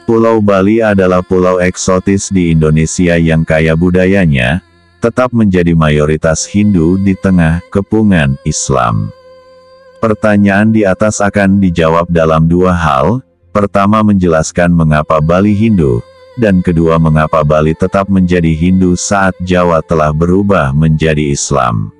Pulau Bali adalah pulau eksotis di Indonesia yang kaya budayanya, tetap menjadi mayoritas Hindu di tengah kepungan Islam. Pertanyaan di atas akan dijawab dalam dua hal, pertama menjelaskan mengapa Bali Hindu, dan kedua mengapa Bali tetap menjadi Hindu saat Jawa telah berubah menjadi Islam.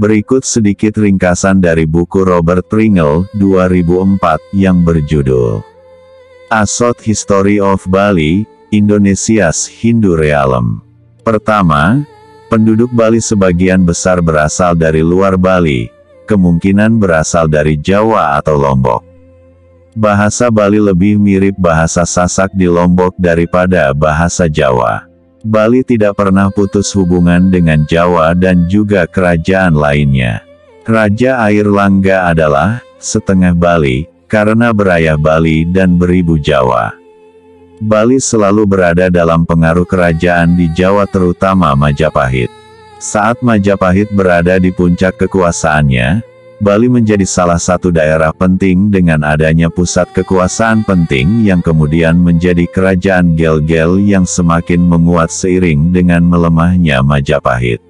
Berikut sedikit ringkasan dari buku Robert Pringle, 2004, yang berjudul A Short History of Bali, Indonesia's Hindu Realm. Pertama, penduduk Bali sebagian besar berasal dari luar Bali, kemungkinan berasal dari Jawa atau Lombok. Bahasa Bali lebih mirip bahasa Sasak di Lombok daripada bahasa Jawa. Bali tidak pernah putus hubungan dengan Jawa dan juga kerajaan lainnya. Raja Air Langga adalah setengah Bali, karena berayah Bali dan beribu Jawa. Bali selalu berada dalam pengaruh kerajaan di Jawa terutama Majapahit. Saat Majapahit berada di puncak kekuasaannya, Bali menjadi salah satu daerah penting dengan adanya pusat kekuasaan penting yang kemudian menjadi kerajaan Gel-Gel yang semakin menguat seiring dengan melemahnya Majapahit.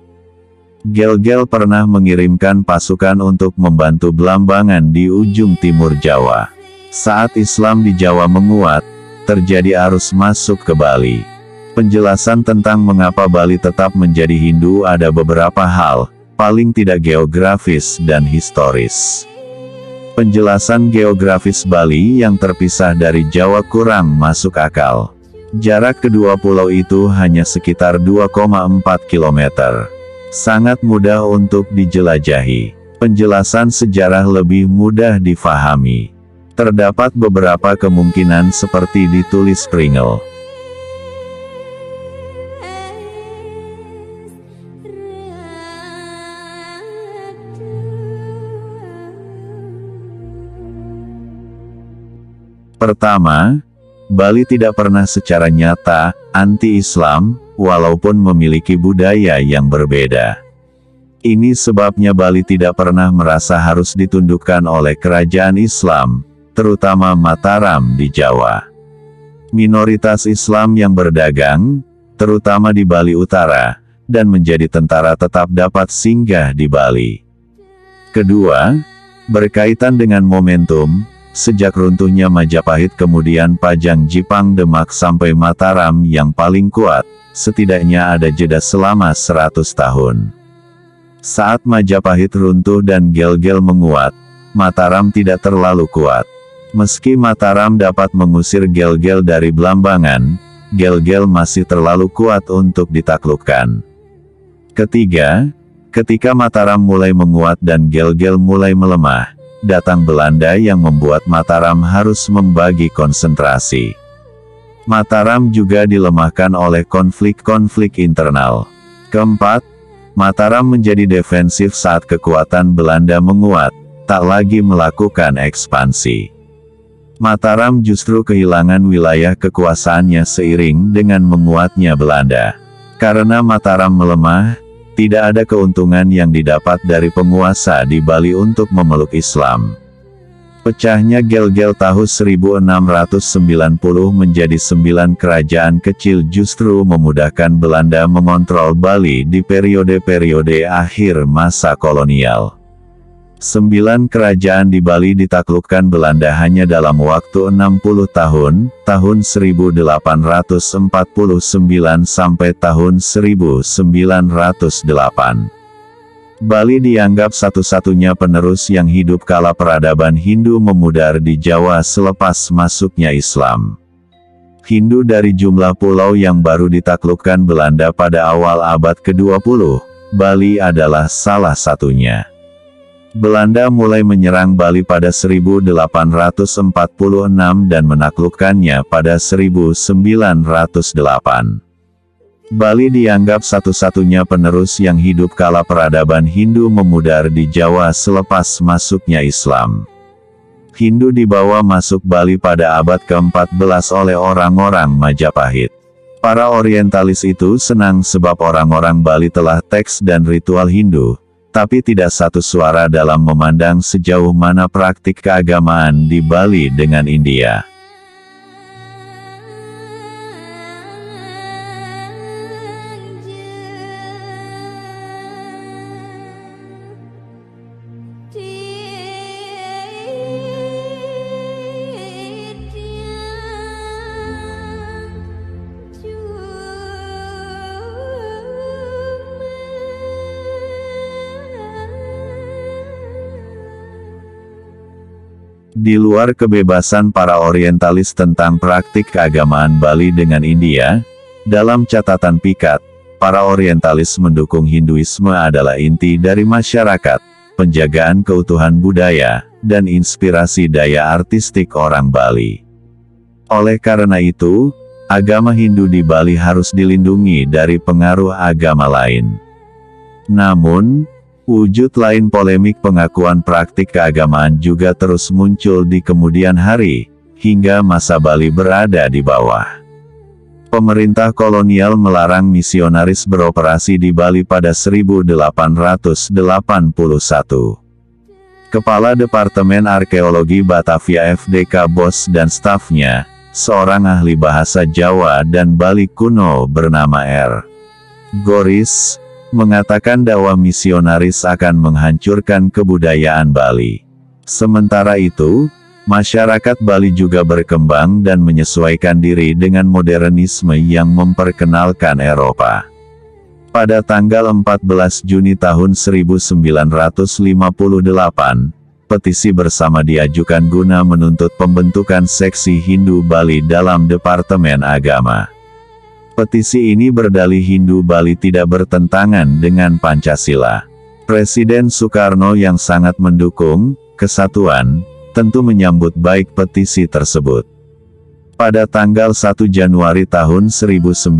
Gel-Gel pernah mengirimkan pasukan untuk membantu Blambangan di ujung timur Jawa. Saat Islam di Jawa menguat, terjadi arus masuk ke Bali. Penjelasan tentang mengapa Bali tetap menjadi Hindu ada beberapa hal, paling tidak geografis dan historis. Penjelasan geografis Bali yang terpisah dari Jawa kurang masuk akal. Jarak kedua pulau itu hanya sekitar 2,4 km. Sangat mudah untuk dijelajahi. Penjelasan sejarah lebih mudah difahami. Terdapat beberapa kemungkinan seperti ditulis Pringle. Pertama, Bali tidak pernah secara nyata anti-Islam, walaupun memiliki budaya yang berbeda. Ini sebabnya Bali tidak pernah merasa harus ditundukkan oleh kerajaan Islam, terutama Mataram di Jawa. Minoritas Islam yang berdagang, terutama di Bali Utara, dan menjadi tentara tetap dapat singgah di Bali. Kedua, berkaitan dengan momentum, sejak runtuhnya Majapahit kemudian Pajang Jipang Demak sampai Mataram yang paling kuat, setidaknya ada jeda selama 100 tahun. Saat Majapahit runtuh dan Gel-Gel menguat, Mataram tidak terlalu kuat. Meski Mataram dapat mengusir Gel-Gel dari Blambangan, Gel-Gel masih terlalu kuat untuk ditaklukkan. Ketiga, ketika Mataram mulai menguat dan Gel-Gel mulai melemah, datang Belanda yang membuat Mataram harus membagi konsentrasi. Mataram juga dilemahkan oleh konflik-konflik internal. Keempat, Mataram menjadi defensif saat kekuatan Belanda menguat, tak lagi melakukan ekspansi. Mataram justru kehilangan wilayah kekuasaannya seiring dengan menguatnya Belanda. Karena Mataram melemah, tidak ada keuntungan yang didapat dari penguasa di Bali untuk memeluk Islam. Pecahnya Gel-Gel tahun 1690 menjadi 9 kerajaan kecil justru memudahkan Belanda mengontrol Bali di periode-periode akhir masa kolonial. 9 kerajaan di Bali ditaklukkan Belanda hanya dalam waktu 60 tahun, tahun 1849 sampai tahun 1908. Bali dianggap satu-satunya penerus yang hidup kala peradaban Hindu memudar di Jawa selepas masuknya Islam. Hindu dari jumlah pulau yang baru ditaklukkan Belanda pada awal abad ke-20, Bali adalah salah satunya. Belanda mulai menyerang Bali pada 1846 dan menaklukkannya pada 1908. Bali dianggap satu-satunya penerus yang hidup kala peradaban Hindu memudar di Jawa selepas masuknya Islam. Hindu dibawa masuk Bali pada abad ke-14 oleh orang-orang Majapahit. Para orientalis itu senang sebab orang-orang Bali telah teks dan ritual Hindu, tapi tidak satu suara dalam memandang sejauh mana praktik keagamaan di Bali dengan India. Di luar kebebasan para orientalis tentang praktik keagamaan Bali dengan India, dalam catatan Picard, para orientalis mendukung Hinduisme adalah inti dari masyarakat, penjagaan keutuhan budaya, dan inspirasi daya artistik orang Bali. Oleh karena itu, agama Hindu di Bali harus dilindungi dari pengaruh agama lain. Namun, wujud lain polemik pengakuan praktik keagamaan juga terus muncul di kemudian hari, hingga masa Bali berada di bawah. Pemerintah kolonial melarang misionaris beroperasi di Bali pada 1881. Kepala Departemen Arkeologi Batavia FDK Bos dan stafnya, seorang ahli bahasa Jawa dan Bali kuno bernama R. Goris, mengatakan dakwah misionaris akan menghancurkan kebudayaan Bali. Sementara itu, masyarakat Bali juga berkembang dan menyesuaikan diri dengan modernisme yang memperkenalkan Eropa. Pada tanggal 14 Juni tahun 1958, petisi bersama diajukan guna menuntut pembentukan seksi Hindu Bali dalam Departemen Agama. Petisi ini berdalih Hindu Bali tidak bertentangan dengan Pancasila. Presiden Soekarno yang sangat mendukung kesatuan, tentu menyambut baik petisi tersebut. Pada tanggal 1 Januari tahun 1959,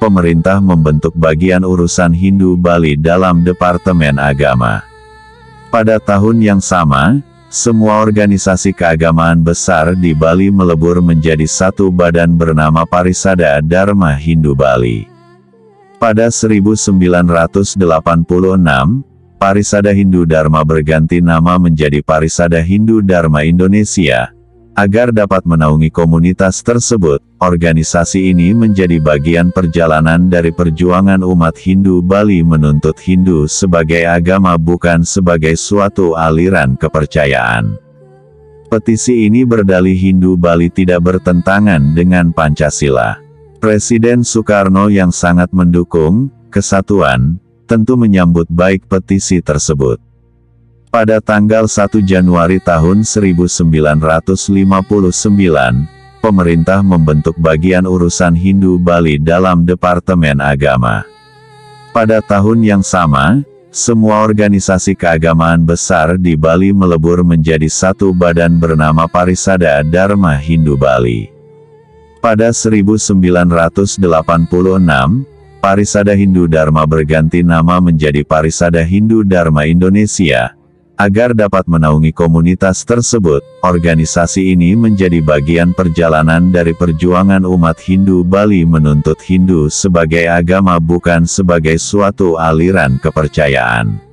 pemerintah membentuk bagian urusan Hindu Bali dalam Departemen Agama. Pada tahun yang sama, semua organisasi keagamaan besar di Bali melebur menjadi satu badan bernama Parisada Dharma Hindu Bali. Pada 1986, Parisada Hindu Dharma berganti nama menjadi Parisada Hindu Dharma Indonesia. Agar dapat menaungi komunitas tersebut, organisasi ini menjadi bagian perjalanan dari perjuangan umat Hindu Bali menuntut Hindu sebagai agama bukan sebagai suatu aliran kepercayaan. Petisi ini berdalih Hindu Bali tidak bertentangan dengan Pancasila. Presiden Soekarno yang sangat mendukung kesatuan, tentu menyambut baik petisi tersebut. Pada tanggal 1 Januari tahun 1959, pemerintah membentuk bagian urusan Hindu Bali dalam Departemen Agama. Pada tahun yang sama, semua organisasi keagamaan besar di Bali melebur menjadi satu badan bernama Parisada Dharma Hindu Bali. Pada 1986, Parisada Hindu Dharma berganti nama menjadi Parisada Hindu Dharma Indonesia. Agar dapat menaungi komunitas tersebut, organisasi ini menjadi bagian perjalanan dari perjuangan umat Hindu Bali menuntut Hindu sebagai agama bukan sebagai suatu aliran kepercayaan.